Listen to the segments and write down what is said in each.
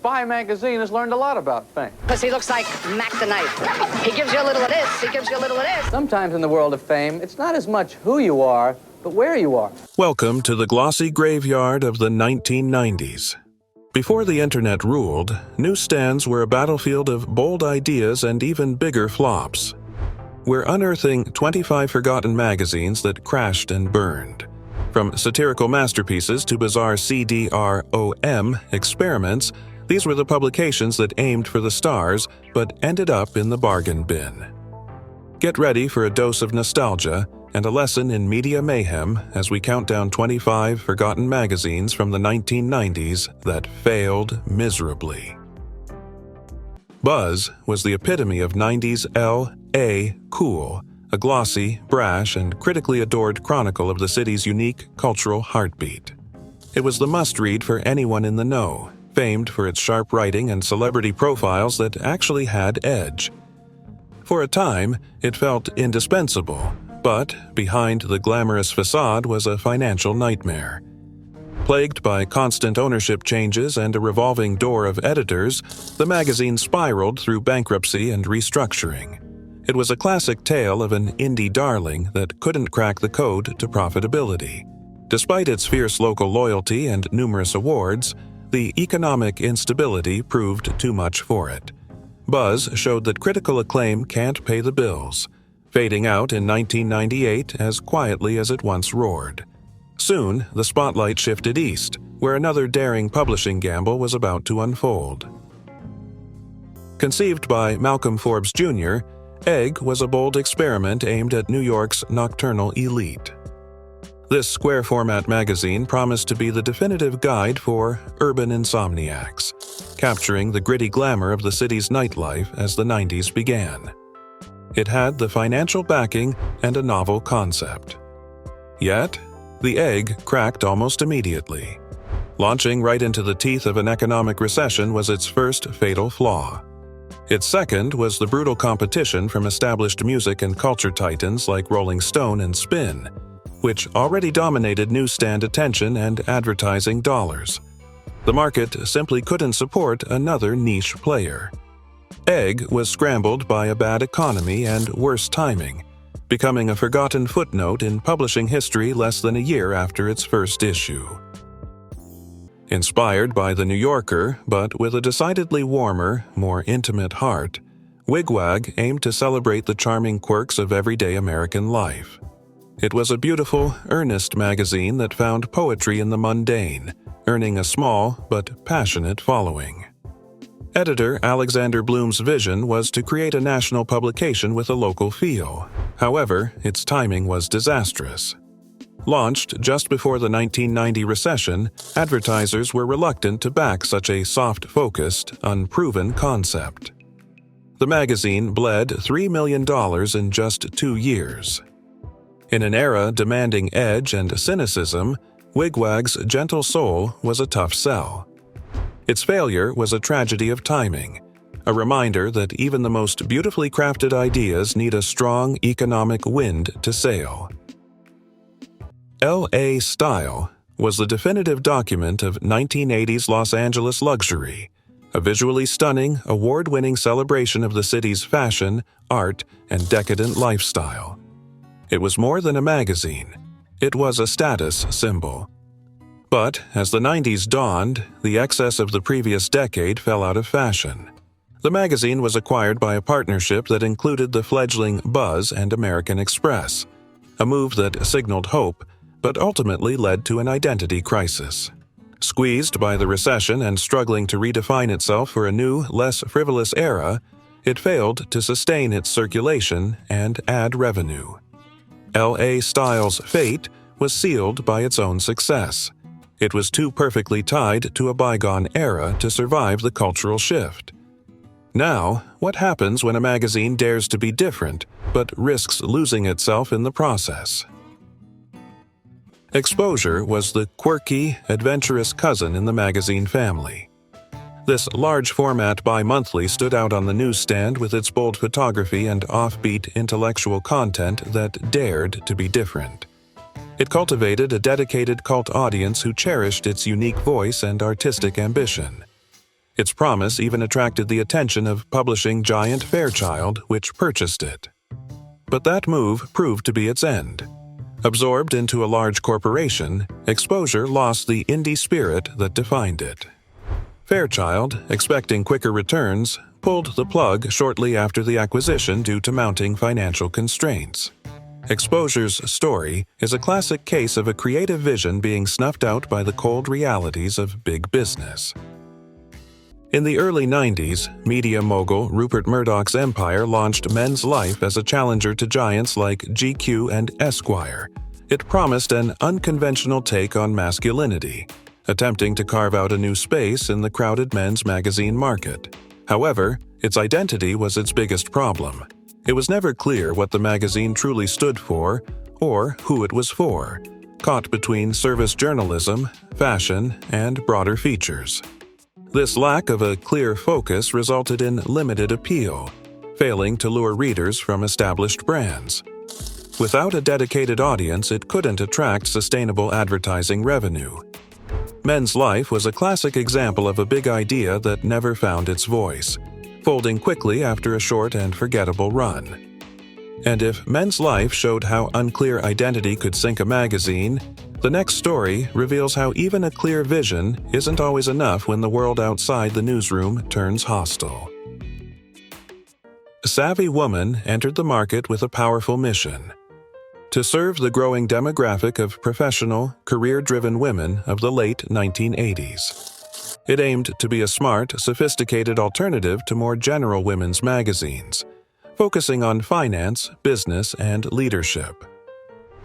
Spy magazine has learned a lot about fame. Because he looks like Mac the Knife. He gives you a little of this, he gives you a little of this. Sometimes in the world of fame, it's not as much who you are, but where you are. Welcome to the glossy graveyard of the 1990s. Before the internet ruled, newsstands were a battlefield of bold ideas and even bigger flops. We're unearthing 25 forgotten magazines that crashed and burned. From satirical masterpieces to bizarre CDROM experiments, these were the publications that aimed for the stars but ended up in the bargain bin. Get ready for a dose of nostalgia and a lesson in media mayhem as we count down 25 forgotten magazines from the 1990s that failed miserably. Buzz was the epitome of 90s L.A. cool, a glossy, brash, and critically adored chronicle of the city's unique cultural heartbeat. It was the must-read for anyone in the know, famed for its sharp writing and celebrity profiles that actually had edge. For a time, it felt indispensable, but behind the glamorous facade was a financial nightmare. Plagued by constant ownership changes and a revolving door of editors, the magazine spiraled through bankruptcy and restructuring. It was a classic tale of an indie darling that couldn't crack the code to profitability. Despite its fierce local loyalty and numerous awards, the economic instability proved too much for it. Buzz showed that critical acclaim can't pay the bills, fading out in 1998 as quietly as it once roared. Soon, the spotlight shifted east, where another daring publishing gamble was about to unfold. Conceived by Malcolm Forbes Jr., Egg was a bold experiment aimed at New York's nocturnal elite. This square-format magazine promised to be the definitive guide for urban insomniacs, capturing the gritty glamour of the city's nightlife as the 90s began. It had the financial backing and a novel concept. Yet, the Egg cracked almost immediately. Launching right into the teeth of an economic recession was its first fatal flaw. Its second was the brutal competition from established music and culture titans like Rolling Stone and Spin, which already dominated newsstand attention and advertising dollars. The market simply couldn't support another niche player. Egg was scrambled by a bad economy and worse timing, becoming a forgotten footnote in publishing history less than a year after its first issue. Inspired by The New Yorker, but with a decidedly warmer, more intimate heart, Wigwag aimed to celebrate the charming quirks of everyday American life. It was a beautiful, earnest magazine that found poetry in the mundane, earning a small but passionate following. Editor Alexander Bloom's vision was to create a national publication with a local feel. However, its timing was disastrous. Launched just before the 1990 recession, advertisers were reluctant to back such a soft-focused, unproven concept. The magazine bled $3 million in just 2 years. In an era demanding edge and cynicism, Wigwag's gentle soul was a tough sell. Its failure was a tragedy of timing, a reminder that even the most beautifully crafted ideas need a strong economic wind to sail. L.A. Style was the definitive document of 1980s Los Angeles luxury, a visually stunning, award-winning celebration of the city's fashion, art, and decadent lifestyle. It was more than a magazine. It was a status symbol. But as the 90s dawned, the excess of the previous decade fell out of fashion. The magazine was acquired by a partnership that included the fledgling Buzz and American Express, a move that signaled hope, but ultimately led to an identity crisis. Squeezed by the recession and struggling to redefine itself for a new, less frivolous era, it failed to sustain its circulation and add revenue. L.A. Style's fate was sealed by its own success. It was too perfectly tied to a bygone era to survive the cultural shift. Now, what happens when a magazine dares to be different, but risks losing itself in the process? Exposure was the quirky, adventurous cousin in the magazine family. This large-format bi-monthly stood out on the newsstand with its bold photography and offbeat intellectual content that dared to be different. It cultivated a dedicated cult audience who cherished its unique voice and artistic ambition. Its promise even attracted the attention of publishing giant Fairchild, which purchased it. But that move proved to be its end. Absorbed into a large corporation, Exposure lost the indie spirit that defined it. Fairchild, expecting quicker returns, pulled the plug shortly after the acquisition due to mounting financial constraints. Exposure's story is a classic case of a creative vision being snuffed out by the cold realities of big business. In the early 90s, media mogul Rupert Murdoch's empire launched Men's Life as a challenger to giants like GQ and Esquire. It promised an unconventional take on masculinity, attempting to carve out a new space in the crowded men's magazine market. However, its identity was its biggest problem. It was never clear what the magazine truly stood for or who it was for, caught between service journalism, fashion, and broader features. This lack of a clear focus resulted in limited appeal, failing to lure readers from established brands. Without a dedicated audience, it couldn't attract sustainable advertising revenue. Men's Life was a classic example of a big idea that never found its voice, folding quickly after a short and forgettable run. And if Men's Life showed how unclear identity could sink a magazine, the next story reveals how even a clear vision isn't always enough when the world outside the newsroom turns hostile. A savvy woman entered the market with a powerful mission: to serve the growing demographic of professional, career-driven women of the late 1980s. It aimed to be a smart, sophisticated alternative to more general women's magazines, focusing on finance, business, and leadership.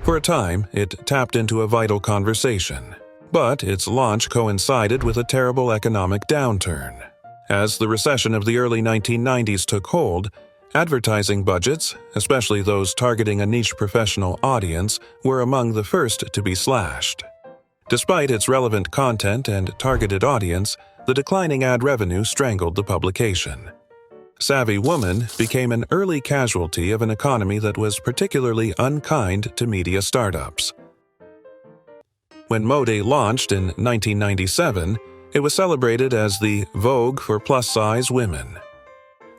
For a time, it tapped into a vital conversation, but its launch coincided with a terrible economic downturn. As the recession of the early 1990s took hold, advertising budgets, especially those targeting a niche professional audience, were among the first to be slashed. Despite its relevant content and targeted audience, the declining ad revenue strangled the publication. Savvy Woman became an early casualty of an economy that was particularly unkind to media startups. When Mode launched in 1997, it was celebrated as the Vogue for plus-size women.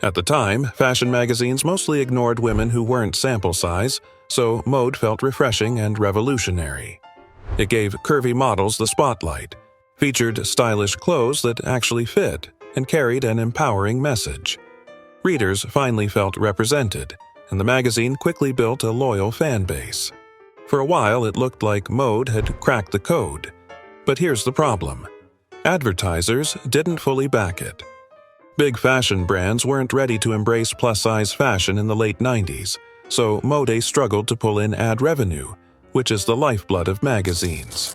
At the time, fashion magazines mostly ignored women who weren't sample size, so Mode felt refreshing and revolutionary. It gave curvy models the spotlight, featured stylish clothes that actually fit, and carried an empowering message. Readers finally felt represented, and the magazine quickly built a loyal fan base. For a while, it looked like Mode had cracked the code. But here's the problem: advertisers didn't fully back it. Big fashion brands weren't ready to embrace plus-size fashion in the late 90s, so Mode struggled to pull in ad revenue, which is the lifeblood of magazines.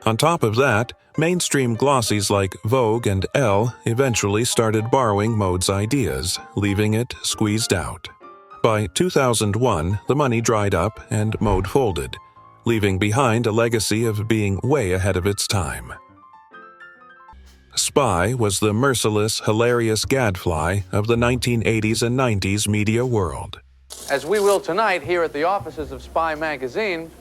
On top of that, mainstream glossies like Vogue and Elle eventually started borrowing Mode's ideas, leaving it squeezed out. By 2001, the money dried up and Mode folded, leaving behind a legacy of being way ahead of its time. Spy was the merciless, hilarious gadfly of the 1980s and 90s media world. As we will tonight here at the offices of Spy magazine,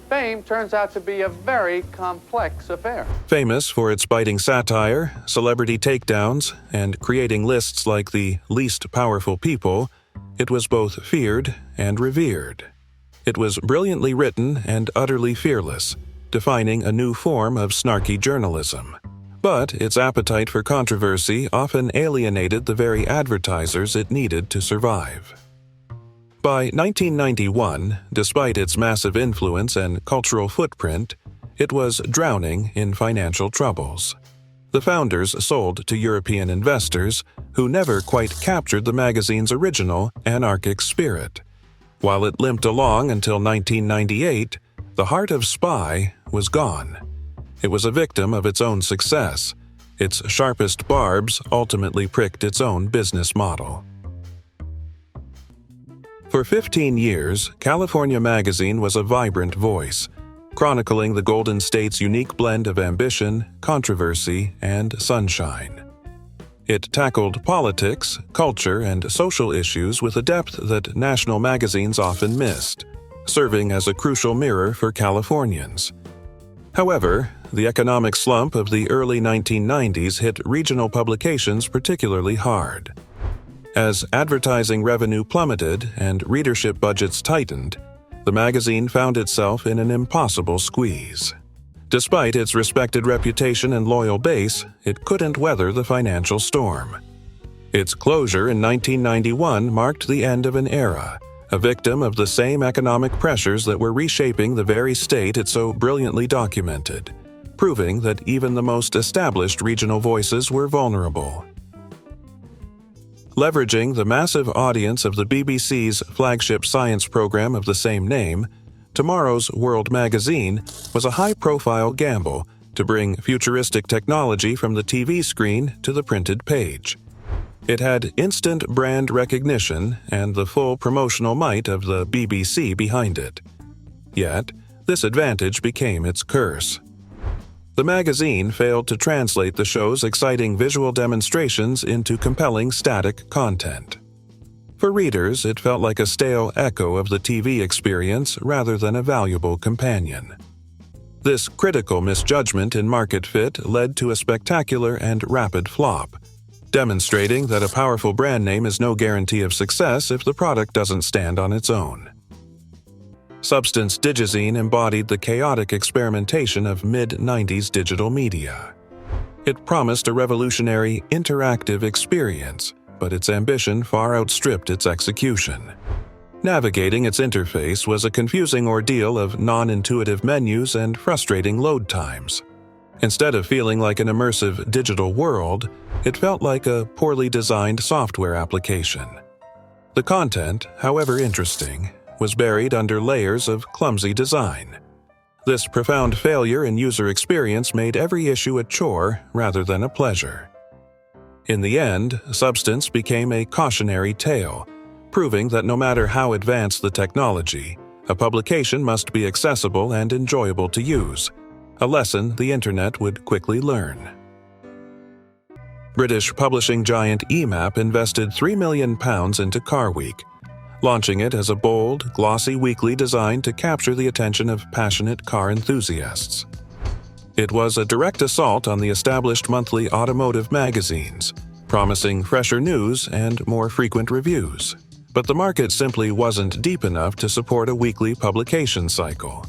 fame turns out to be a very complex affair. Famous for its biting satire, celebrity takedowns, and creating lists like the least powerful people, it was both feared and revered. It was brilliantly written and utterly fearless, defining a new form of snarky journalism. But its appetite for controversy often alienated the very advertisers it needed to survive. By 1991, despite its massive influence and cultural footprint, it was drowning in financial troubles. The founders sold to European investors, who never quite captured the magazine's original anarchic spirit. While it limped along until 1998, the heart of Spy was gone. It was a victim of its own success. Its sharpest barbs ultimately pricked its own business model. For 15 years, California Magazine was a vibrant voice, chronicling the Golden State's unique blend of ambition, controversy, and sunshine. It tackled politics, culture, and social issues with a depth that national magazines often missed, serving as a crucial mirror for Californians. However, the economic slump of the early 1990s hit regional publications particularly hard. As advertising revenue plummeted and readership budgets tightened, the magazine found itself in an impossible squeeze. Despite its respected reputation and loyal base, it couldn't weather the financial storm. Its closure in 1991 marked the end of an era, a victim of the same economic pressures that were reshaping the very state it so brilliantly documented, proving that even the most established regional voices were vulnerable. Leveraging the massive audience of the BBC's flagship science program of the same name, Tomorrow's World magazine was a high-profile gamble to bring futuristic technology from the TV screen to the printed page. It had instant brand recognition and the full promotional might of the BBC behind it. Yet, this advantage became its curse. The magazine failed to translate the show's exciting visual demonstrations into compelling static content. For readers, it felt like a stale echo of the TV experience rather than a valuable companion. This critical misjudgment in market fit led to a spectacular and rapid flop, demonstrating that a powerful brand name is no guarantee of success if the product doesn't stand on its own. Substance Digizine embodied the chaotic experimentation of mid-90s digital media. It promised a revolutionary, interactive experience, but its ambition far outstripped its execution. Navigating its interface was a confusing ordeal of non-intuitive menus and frustrating load times. Instead of feeling like an immersive digital world, it felt like a poorly designed software application. The content, however interesting, was buried under layers of clumsy design. This profound failure in user experience made every issue a chore rather than a pleasure. In the end, Substance became a cautionary tale, proving that no matter how advanced the technology, a publication must be accessible and enjoyable to use, a lesson the internet would quickly learn. British publishing giant EMAP invested £3 million into Car Week, launching it as a bold, glossy weekly designed to capture the attention of passionate car enthusiasts. It was a direct assault on the established monthly automotive magazines, promising fresher news and more frequent reviews. But the market simply wasn't deep enough to support a weekly publication cycle.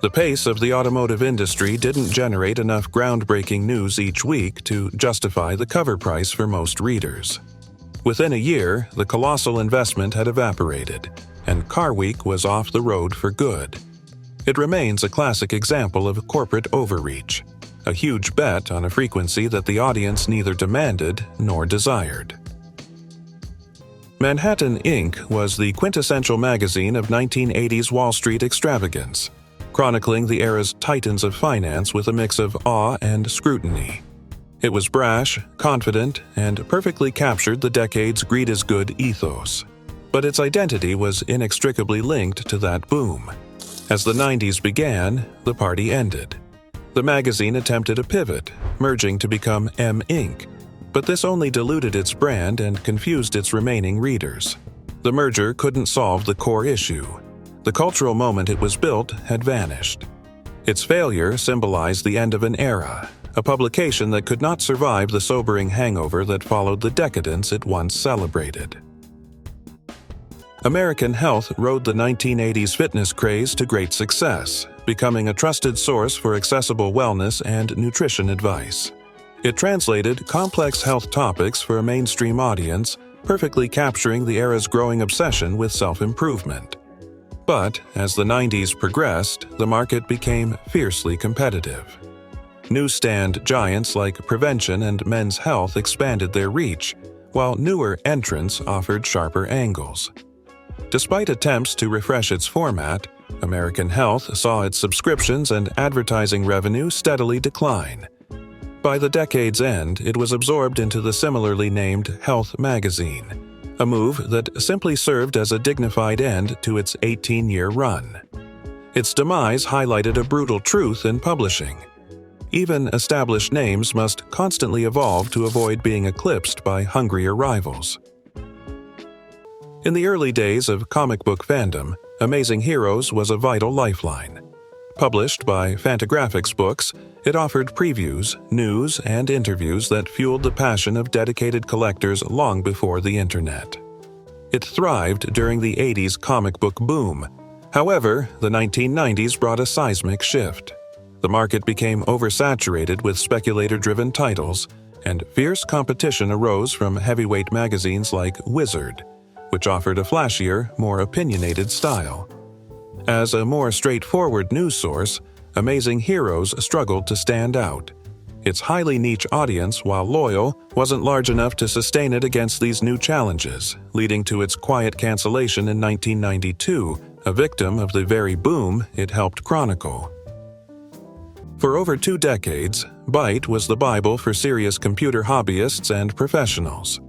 The pace of the automotive industry didn't generate enough groundbreaking news each week to justify the cover price for most readers. Within a year, the colossal investment had evaporated, and Car Week was off the road for good. It remains a classic example of corporate overreach, a huge bet on a frequency that the audience neither demanded nor desired. Manhattan Inc. was the quintessential magazine of 1980s Wall Street extravagance, chronicling the era's titans of finance with a mix of awe and scrutiny. It was brash, confident, and perfectly captured the decade's greed is good ethos. But its identity was inextricably linked to that boom. As the 90s began, the party ended. The magazine attempted a pivot, merging to become M Inc., but this only diluted its brand and confused its remaining readers. The merger couldn't solve the core issue. The cultural moment it was built had vanished. Its failure symbolized the end of an era, a publication that could not survive the sobering hangover that followed the decadence it once celebrated. American Health rode the 1980s fitness craze to great success, becoming a trusted source for accessible wellness and nutrition advice. It translated complex health topics for a mainstream audience, perfectly capturing the era's growing obsession with self-improvement. But as the 90s progressed, the market became fiercely competitive. Newsstand giants like Prevention and Men's Health expanded their reach, while newer entrants offered sharper angles. Despite attempts to refresh its format, American Health saw its subscriptions and advertising revenue steadily decline. By the decade's end, it was absorbed into the similarly named Health magazine, a move that simply served as a dignified end to its 18-year run. Its demise highlighted a brutal truth in publishing. Even established names must constantly evolve to avoid being eclipsed by hungrier rivals. In the early days of comic book fandom, Amazing Heroes was a vital lifeline. Published by Fantagraphics Books, it offered previews, news, and interviews that fueled the passion of dedicated collectors long before the Internet. It thrived during the 80s comic book boom. However, the 1990s brought a seismic shift. The market became oversaturated with speculator-driven titles, and fierce competition arose from heavyweight magazines like Wizard, which offered a flashier, more opinionated style. As a more straightforward news source, Amazing Heroes struggled to stand out. Its highly niche audience, while loyal, wasn't large enough to sustain it against these new challenges, leading to its quiet cancellation in 1992, a victim of the very boom it helped chronicle. For over 2 decades, Byte was the Bible for serious computer hobbyists and professionals.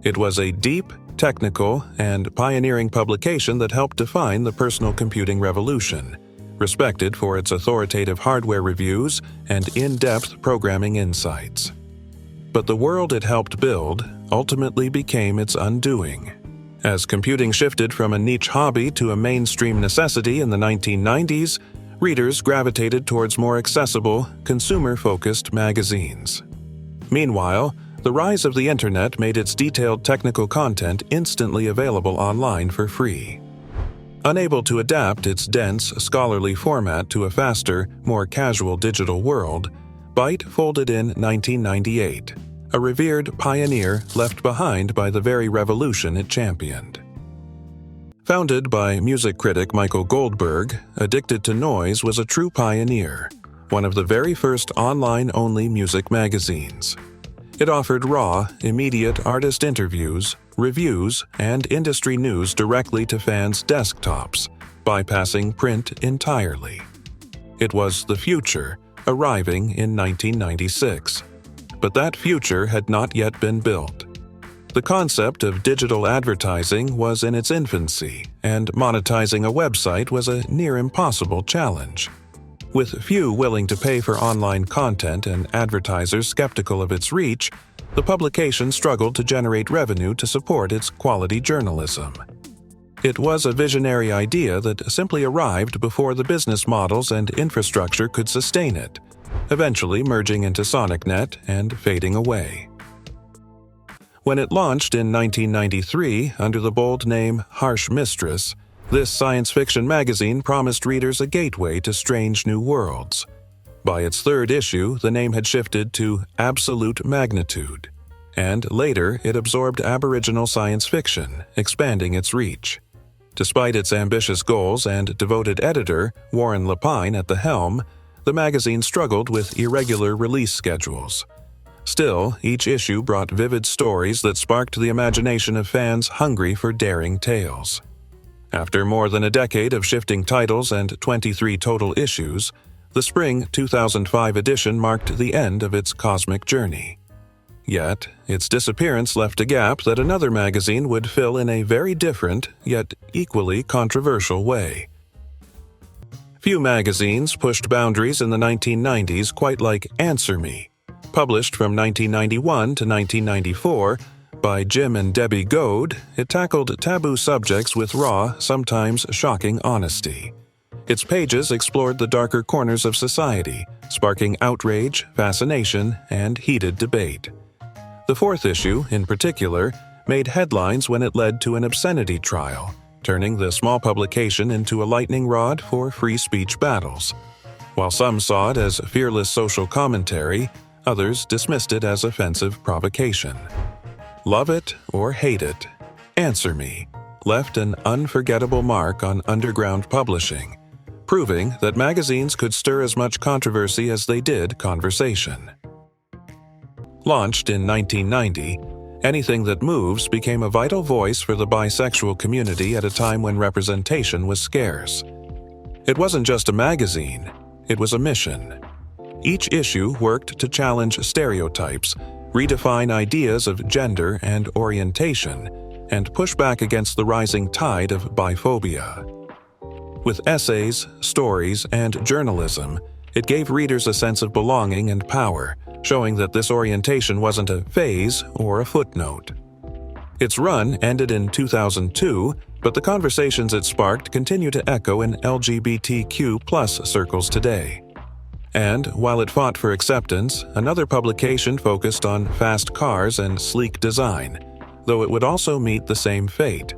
It was a deep, technical, and pioneering publication that helped define the personal computing revolution, respected for its authoritative hardware reviews and in-depth programming insights. But the world it helped build ultimately became its undoing. As computing shifted from a niche hobby to a mainstream necessity in the 1990s, readers gravitated towards more accessible, consumer-focused magazines. Meanwhile, the rise of the Internet made its detailed technical content instantly available online for free. Unable to adapt its dense, scholarly format to a faster, more casual digital world, Byte folded in 1998, a revered pioneer left behind by the very revolution it championed. Founded by music critic Michael Goldberg, Addicted to Noise was a true pioneer, one of the very first online-only music magazines. It offered raw, immediate artist interviews, reviews, and industry news directly to fans' desktops, bypassing print entirely. It was the future, arriving in 1996. But that future had not yet been built. The concept of digital advertising was in its infancy, and monetizing a website was a near-impossible challenge. With few willing to pay for online content and advertisers skeptical of its reach, the publication struggled to generate revenue to support its quality journalism. It was a visionary idea that simply arrived before the business models and infrastructure could sustain it, eventually merging into SonicNet and fading away. When it launched in 1993 under the bold name Harsh Mistress, this science fiction magazine promised readers a gateway to strange new worlds. By its 3rd issue, the name had shifted to Absolute Magnitude, and later it absorbed Aboriginal science fiction, expanding its reach. Despite its ambitious goals and devoted editor, Warren Lapine, at the helm, the magazine struggled with irregular release schedules. Still, each issue brought vivid stories that sparked the imagination of fans hungry for daring tales. After more than a decade of shifting titles and 23 total issues, the spring 2005 edition marked the end of its cosmic journey. Yet, its disappearance left a gap that another magazine would fill in a very different, yet equally controversial way. Few magazines pushed boundaries in the 1990s quite like Answer Me. Published from 1991 to 1994 by Jim and Debbie Goad, it tackled taboo subjects with raw, sometimes shocking honesty. Its pages explored the darker corners of society, sparking outrage, fascination, and heated debate. The 4th issue, in particular, made headlines when it led to an obscenity trial, turning the small publication into a lightning rod for free speech battles. While some saw it as fearless social commentary, others dismissed it as offensive provocation. Love it or hate it, Answer Me left an unforgettable mark on underground publishing, proving that magazines could stir as much controversy as they did conversation. Launched in 1990, Anything That Moves became a vital voice for the bisexual community at a time when representation was scarce. It wasn't just a magazine, it was a mission. Each issue worked to challenge stereotypes, redefine ideas of gender and orientation, and push back against the rising tide of biphobia. With essays, stories, and journalism, it gave readers a sense of belonging and power, showing that this orientation wasn't a phase or a footnote. Its run ended in 2002, but the conversations it sparked continue to echo in LGBTQ+ circles today. And while it fought for acceptance, another publication focused on fast cars and sleek design, though it would also meet the same fate.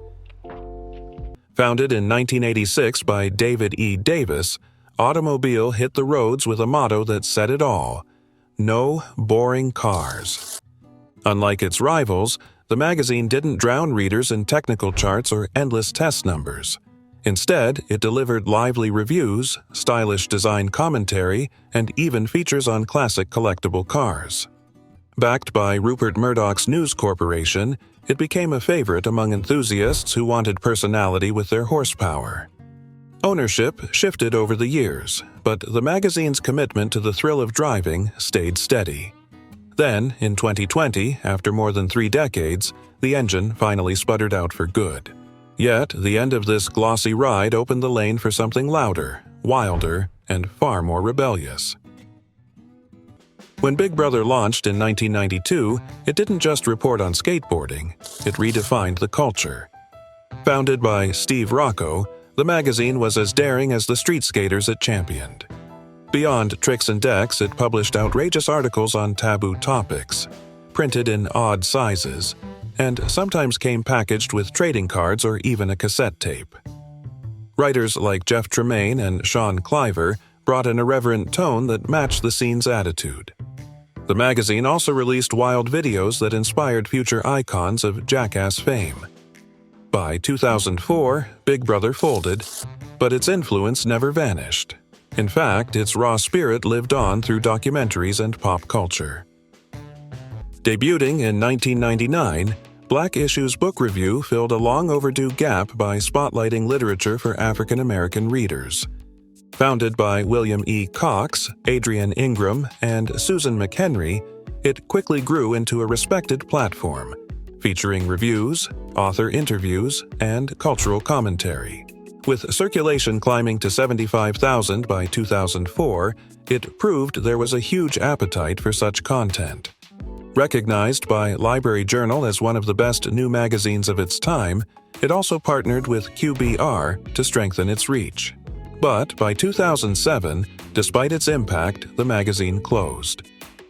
Founded in 1986 by David E. Davis, Automobile hit the roads with a motto that said it all: no boring cars. Unlike its rivals, the magazine didn't drown readers in technical charts or endless test numbers. Instead, it delivered lively reviews, stylish design commentary, and even features on classic collectible cars. Backed by Rupert Murdoch's News Corporation, it became a favorite among enthusiasts who wanted personality with their horsepower. Ownership shifted over the years, but the magazine's commitment to the thrill of driving stayed steady. Then, in 2020, after more than 3 decades, the engine finally sputtered out for good. Yet, the end of this glossy ride opened the lane for something louder, wilder, and far more rebellious. When Big Brother launched in 1992, it didn't just report on skateboarding, it redefined the culture. Founded by Steve Rocco, the magazine was as daring as the street skaters it championed. Beyond tricks and decks, it published outrageous articles on taboo topics, printed in odd sizes, and sometimes came packaged with trading cards or even a cassette tape. Writers like Jeff Tremaine and Sean Cliver brought an irreverent tone that matched the scene's attitude. The magazine also released wild videos that inspired future icons of Jackass fame. By 2004, Big Brother folded, but its influence never vanished. In fact, its raw spirit lived on through documentaries and pop culture. Debuting in 1999, Black Issue's book review filled a long-overdue gap by spotlighting literature for African American readers. Founded by William E. Cox, Adrian Ingram, and Susan McHenry, it quickly grew into a respected platform, featuring reviews, author interviews, and cultural commentary. With circulation climbing to 75,000 by 2004, it proved there was a huge appetite for such content. Recognized by Library Journal as one of the best new magazines of its time, it also partnered with QBR to strengthen its reach. But by 2007, despite its impact, the magazine closed.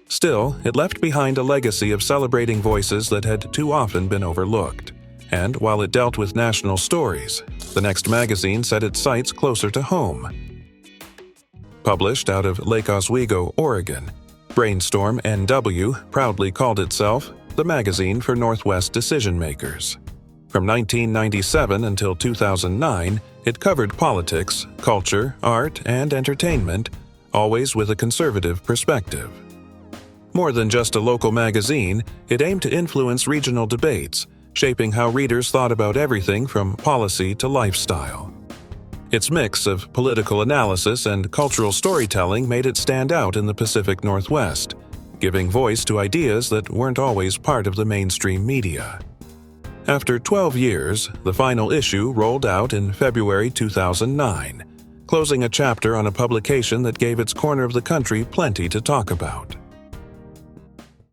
Still, it left behind a legacy of celebrating voices that had too often been overlooked. And while it dealt with national stories, the next magazine set its sights closer to home. Published out of Lake Oswego, Oregon, Brainstorm NW proudly called itself the magazine for Northwest decision-makers. From 1997 until 2009, it covered politics, culture, art, and entertainment, always with a conservative perspective. More than just a local magazine, it aimed to influence regional debates, shaping how readers thought about everything from policy to lifestyle. Its mix of political analysis and cultural storytelling made it stand out in the Pacific Northwest, giving voice to ideas that weren't always part of the mainstream media. After 12 years, the final issue rolled out in February 2009, closing a chapter on a publication that gave its corner of the country plenty to talk about.